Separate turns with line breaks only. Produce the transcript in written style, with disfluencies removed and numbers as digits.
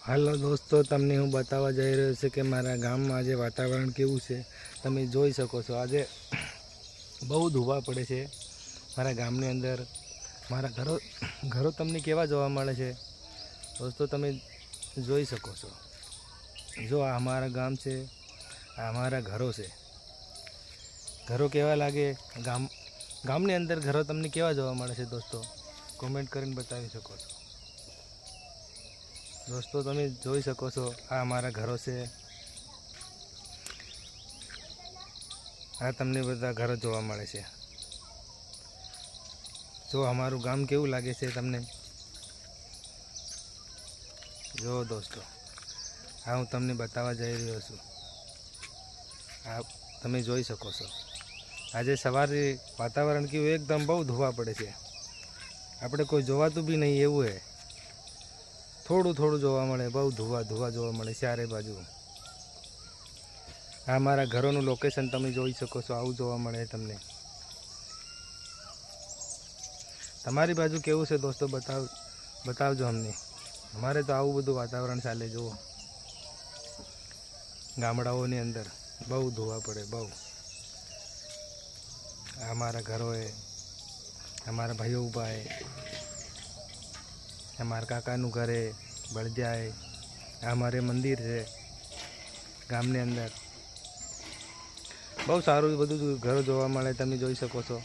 હાલો દોસ્તો, તમને હું બતાવવા જઈ રહ્યો છું કે મારા ગામમાં આજે વાતાવરણ કેવું છે. તમે જોઈ શકો છો, આજે બહુ ધુવા પડે છે મારા ગામની અંદર. મારા ઘરો તમને કેવા જોવા મળે છે દોસ્તો, તમે જોઈ શકો છો. જો આ અમારા ગામ છે, આ અમારા ઘરો છે. ઘરો કેવા લાગે, ગામની અંદર ઘરો તમને કેવા જોવા મળે છે દોસ્તો, કોમેન્ટ કરીને બતાવી શકો છો. દોસ્તો તમે જોઈ શકો છો, આ અમારા ઘરો છે. આ તમને બધા ઘરો જોવા મળે છે. જો અમારું ગામ કેવું લાગે છે તમને, જો દોસ્તો આ હું તમને બતાવવા જઈ રહ્યો છું. આ તમે જોઈ શકો છો. આજે સવારે વાતાવરણ કેવું, એકદમ બહુ ધોવા પડે છે. આપણે કોઈ જોવાતું બી નહીં એવું હે. થોડું થોડું જોવા મળે, બહુ ધુવા જોવા મળે ચારે બાજુ. આ મારા ઘરોનું લોકેશન તમે જોઈ શકો છો, આવું જોવા મળે તમને. તમારી બાજુ કેવું છે દોસ્તો, બતાવજો અમને. અમારે તો આવું બધું વાતાવરણ ચાલે. જુઓ ગામડાઓની અંદર બહુ ધોવા પડે, બહુ. આ મારા ઘરોએ અમારા ભાઈઓ ઊભા હે, અમારા કાકાનું ઘરે બળદિયાએ. આ અમારે મંદિર છે ગામની અંદર. બહુ સારું બધું ઘરો જોવા મળે, તમે જોઈ શકો છો.